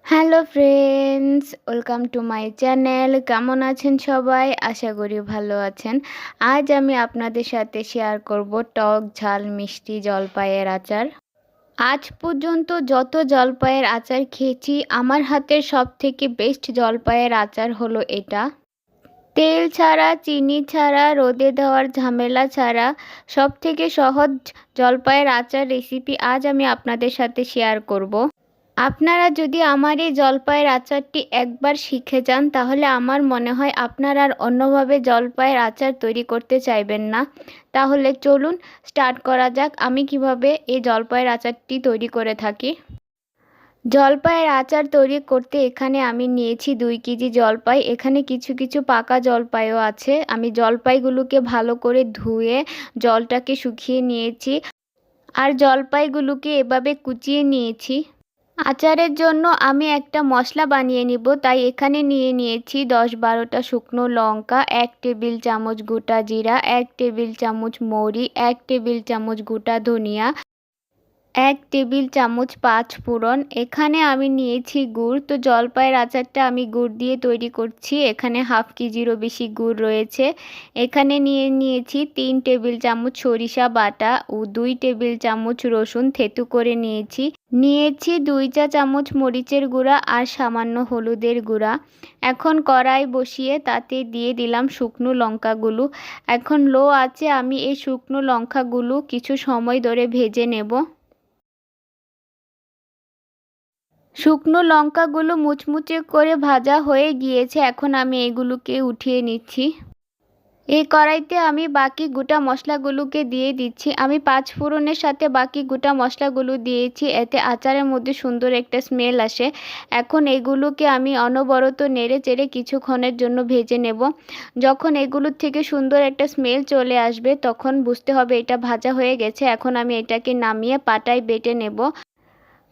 Hello friends, welcome to my channel. কেমন আছেন সবাই? আশা করি ভালো আছেন। আজ আমি আপনাদের সাথে শেয়ার করব টক ঝাল মিষ্টি জলপাইয়ের আচার। আজ পর্যন্ত যত জলপাইয়ের আচার খেয়েছি, আমার হাতের সবথেকে বেস্ট জলপাইয়ের আচার হলো এটা। তেল ছাড়া, চিনি ছাড়া, রোদে দেওয়ার ঝামেলা ছাড়া সবথেকে সহজ জলপাইয়ের আচার রেসিপি আজ আমি আপনাদের সাথে শেয়ার করব। আপনারা যদি আমার এই জলপাইয়ের আচারটি একবার শিখে যান, তাহলে আমার মনে হয় আপনারা আর অন্যভাবে জলপাইয়ের আচার তৈরি করতে চাইবেন না। তাহলে চলুন স্টার্ট করা যাক আমি কিভাবে এই জলপাইয়ের আচারটি তৈরি করে থাকি। জলপাইয়ের আচার তৈরি করতে এখানে আমি নিয়েছি 2 কেজি জলপাই। এখানে কিছু কিছু পাকা জলপাইও আছে। আমি জলপাইগুলোকে ভালো করে ধুয়ে জলটাকে শুকিয়ে নিয়েছি, আর জলপাইগুলোকে এভাবে কুচিয়ে নিয়েছি। আচারের জন্য আমি একটা মশলা বানিয়ে নিব, তাই এখানে নিয়ে নিয়েছি 10-12টা শুকনো লঙ্কা, 1 টেবিল চামচ গোটা জিরা, 1 টেবিল চামচ মৌরি, 1 টেবিল চামচ গোটা ধনিয়া, 1 টেবিল চামচ 5 ফোড়ন। এখানে আমি নিয়েছি গুড়। তো জলপাইয়ের আচারটা আমি গুড় দিয়ে তৈরি করছি। এখানে হাফ কেজিরও বেশি গুড় রয়েছে। এখানে নিয়েছি 3 টেবিল চামচ সরিষা বাটা ও 2 টেবিল চামচ রসুন থেতু করে নিয়েছি 2 চা চামচ মরিচের গুঁড়া আর সামান্য হলুদের গুঁড়া। এখন কড়াই বসিয়ে তাতে দিয়ে দিলাম শুকনো লঙ্কাগুলো। এখন লো আঁচে আমি এই শুকনো লঙ্কাগুলো কিছু সময় ধরে ভেজে নেব। শুকনো লঙ্কাগুলো মুচমুচে করে ভাজা হয়ে গিয়েছে। এখন আমি এগুলোকে উঠিয়ে নিচ্ছি। এই কড়াইতে আমি বাকি গোটা মশলাগুলোকে দিয়ে দিচ্ছি। আমি 5 ফোড়নের সাথে বাকি গোটা মশলাগুলো দিয়েছি, এতে আচারের মধ্যে সুন্দর একটা স্মেল আসে। এখন এগুলোকে আমি অনবরত নেড়ে চেড়ে কিছুক্ষণের জন্য ভেজে নেব। যখন এগুলোর থেকে সুন্দর একটা স্মেল চলে আসবে, তখন বুঝতে হবে এটা ভাজা হয়ে গেছে। এখন আমি এটাকে নামিয়ে পাটায় বেটে নেব।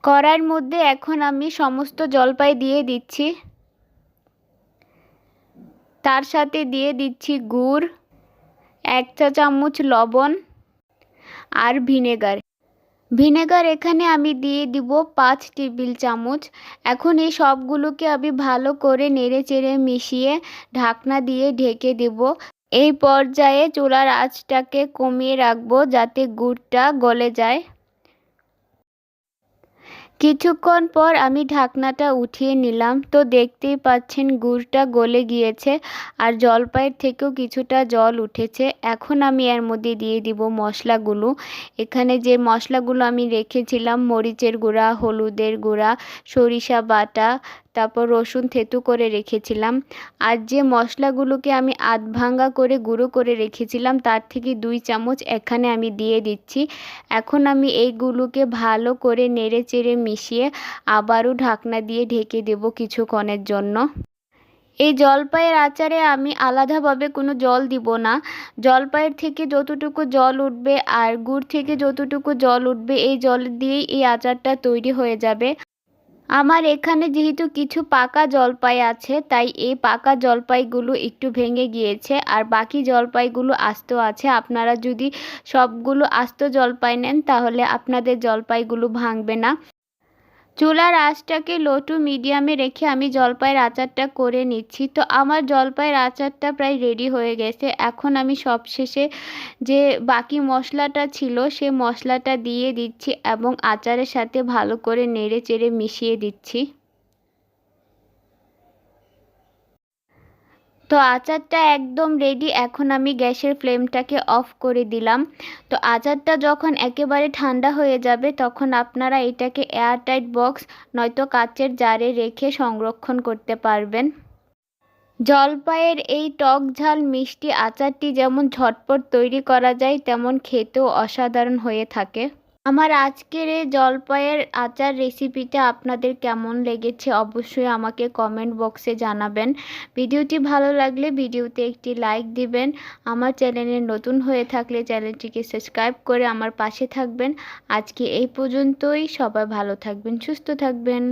কড়াইয়ের মধ্যে এখন আমি সমস্ত জলপাই দিয়ে দিচ্ছি। তার সাথে দিয়ে দিচ্ছি গুড়, 1 চা চামচ লবণ আর ভিনেগার এখানে আমি দিয়ে দিব 5 টেবিল চামচ। এখন এই সবগুলোকে আমি ভালো করে নেড়ে চেড়ে মিশিয়ে ঢাকনা দিয়ে ঢেকে দেব। এই পর্যায়ে চুলার আঁচটাকে কমিয়ে রাখবো যাতে গুড়টা গলে যায়। কিছুক্ষণ পর আমি ঢাকনাটা উঠিয়ে নিলাম। তো দেখতেই পাচ্ছেন গুড়টা গলে গিয়েছে আর জলপাইয়ের থেকেও কিছুটা জল উঠেছে। এখন আমি এর মধ্যে দিয়ে দিব মশলাগুলো। এখানে যে মশলাগুলো আমি রেখেছিলাম, মরিচের গুঁড়া, হলুদের গুঁড়া, সরিষা বাটা, তারপর রসুন থেতু করে রেখেছিলাম, আর যে মশলাগুলোকে আমি আধ ভাঙ্গা করে গুঁড়ো করে রেখেছিলাম তার থেকে 2 চামচ এখানে আমি দিয়ে দিচ্ছি। এখন আমি এইগুলোকে ভালো করে নেড়ে চেড়ে মিশিয়ে আবারও ঢাকনা দিয়ে ঢেকে দেব কিছুক্ষণের জন্য। এই জলপাইয়ের আচারে আমি আলাদাভাবে কোনো জল দিব না। জলপাইয়ের থেকে যতটুকু জল উঠবে আর গুড় থেকে যতটুকু জল উঠবে, এই জল দিয়েই এই আচারটা তৈরি হয়ে যাবে। আমার এখানে যেহেতু কিছু পাকা জলপাই আছে, তাই এই পাকা জলপাইগুলো একটু ভেঙে গিয়েছে আর বাকি জলপাইগুলো আস্ত আছে। আপনারা যদি সবগুলো আস্ত জলপাই নেন, তাহলে আপনাদের জলপাইগুলো ভাঙবে না। চুলার আঁচটাকে লো টু মিডিয়ামে রেখে আমি জলপাইয়ের আচারটা করে নিচ্ছি। তো আমার জলপাইয়ের আচারটা প্রায় রেডি হয়ে গেছে। এখন আমি সবশেষে যে বাকি মশলাটা ছিল সে মশলাটা দিয়ে দিচ্ছি এবং আচারের সাথে ভালো করে নেড়ে চেড়ে মিশিয়ে দিচ্ছি। তো আচারটা একদম রেডি। এখন আমি গ্যাসের ফ্লেমটাকে অফ করে দিলাম। তো আচারটা যখন একেবারে ঠান্ডা হয়ে যাবে, তখন আপনারা এটাকে এয়ারটাইট বক্স নয়তো কাচের জারে রেখে সংরক্ষণ করতে পারবেন। জলপাইয়ের এই টক ঝাল মিষ্টি আচারটি যেমন ঝটপট তৈরি করা যায়, তেমন খেতেও অসাধারণ হয়ে থাকে। আমার আজকের এই জলপাইয়ের আচার রেসিপিটা আপনাদের কেমন লেগেছে অবশ্যই আমাকে কমেন্ট বক্সে জানাবেন। ভিডিওটি ভালো লাগলে ভিডিওতে একটি লাইক দিবেন। আমার চ্যানেলে নতুন হয়ে থাকলে চ্যানেলটিকে সাবস্ক্রাইব করে আমার পাশে থাকবেন। আজকে এই পর্যন্তই। সবাই ভালো থাকবেন, সুস্থ থাকবেন।